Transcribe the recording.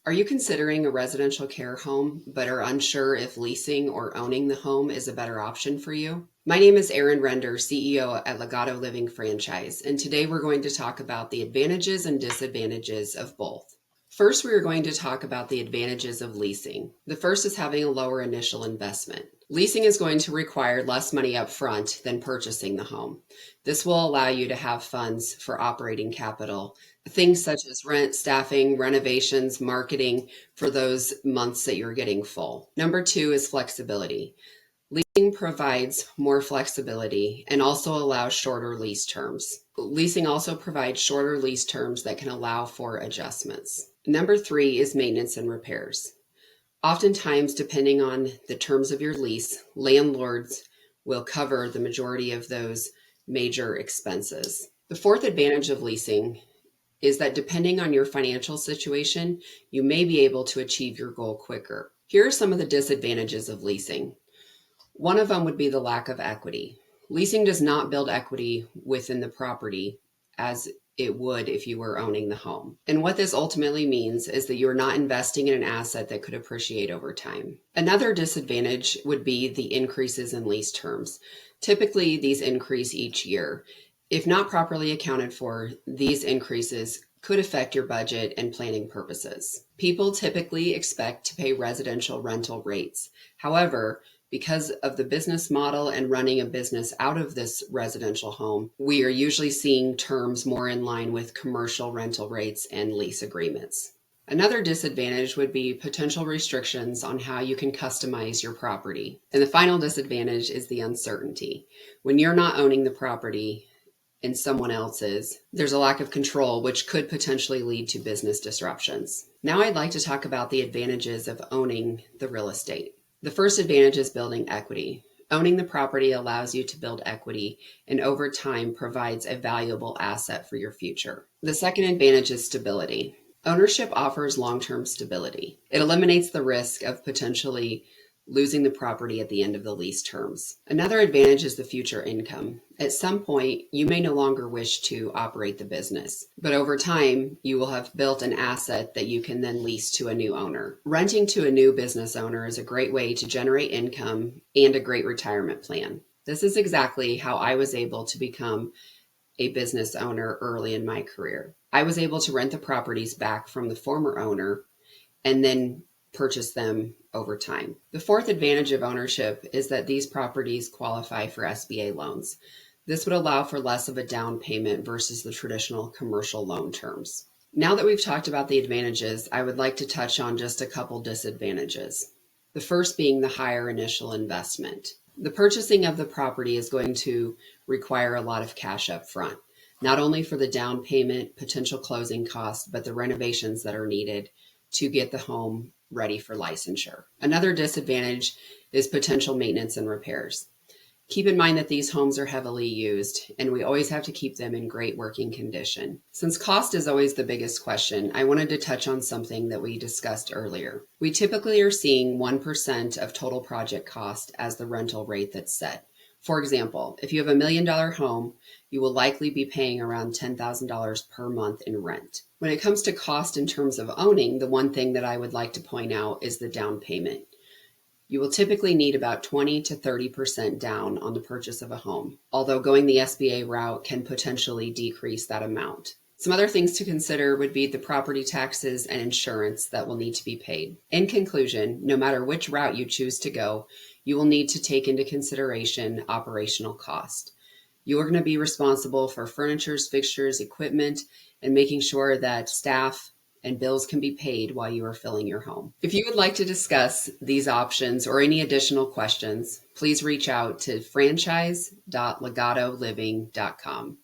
Are you considering a residential care home but are unsure if leasing or owning the home is a better option for you? My name is Erin Render, CEO at Legato Living Franchise, and today we're going to talk about the advantages and disadvantages of both. First, we are going to talk about the advantages of leasing. The first is having a lower initial investment. Leasing is going to require less money up front than purchasing the home. This will allow you to have funds for operating capital, things such as rent, staffing, renovations, marketing for those months that you're getting full. Number two is flexibility. Leasing provides more flexibility and also allows shorter lease terms. Leasing also provides shorter lease terms that can allow for adjustments. Number three is maintenance and repairs. Oftentimes, depending on the terms of your lease, landlords will cover the majority of those major expenses. The fourth advantage of leasing is that depending on your financial situation, you may be able to achieve your goal quicker. Here are some of the disadvantages of leasing. One of them would be the lack of equity. Leasing does not build equity within the property as it would if you were owning the home. And what this ultimately means is that you're not investing in an asset that could appreciate over time. Another disadvantage would be the increases in lease terms. Typically, these increase each year. If not properly accounted for, these increases could affect your budget and planning purposes. People typically expect to pay residential rental rates. However, because of the business model and running a business out of this residential home, we are usually seeing terms more in line with commercial rental rates and lease agreements. Another disadvantage would be potential restrictions on how you can customize your property. And the final disadvantage is the uncertainty. When you're not owning the property and someone else is, there's a lack of control, which could potentially lead to business disruptions. Now I'd like to talk about the advantages of owning the real estate. The first advantage is building equity. Owning the property allows you to build equity and over time provides a valuable asset for your future. The second advantage is stability. Ownership offers long-term stability. It eliminates the risk of potentially losing the property at the end of the lease terms. Another advantage is the future income. At some point, you may no longer wish to operate the business, but over time, you will have built an asset that you can then lease to a new owner. Renting to a new business owner is a great way to generate income and a great retirement plan. This is exactly how I was able to become a business owner early in my career. I was able to rent the properties back from the former owner and then purchase them over time. The fourth advantage of ownership is that these properties qualify for SBA loans. This would allow for less of a down payment versus the traditional commercial loan terms. Now that we've talked about the advantages, I would like to touch on just a couple disadvantages. The first being the higher initial investment. The purchasing of the property is going to require a lot of cash up front, not only for the down payment, potential closing costs, but the renovations that are needed to get the home ready for licensure. Another disadvantage is potential maintenance and repairs. Keep in mind that these homes are heavily used and we always have to keep them in great working condition. Since cost is always the biggest question, I wanted to touch on something that we discussed earlier. We typically are seeing 1% of total project cost as the rental rate that's set. For example, if you have $1 million home, you will likely be paying around $10,000 per month in rent. When it comes to cost in terms of owning, the one thing that I would like to point out is the down payment. You will typically need about 20 to 30% down on the purchase of a home, although going the SBA route can potentially decrease that amount. Some other things to consider would be the property taxes and insurance that will need to be paid. In conclusion, no matter which route you choose to go, you will need to take into consideration operational cost. You are going to be responsible for furniture, fixtures, equipment, and making sure that staff and bills can be paid while you are filling your home. If you would like to discuss these options or any additional questions, please reach out to franchise.legatoliving.com.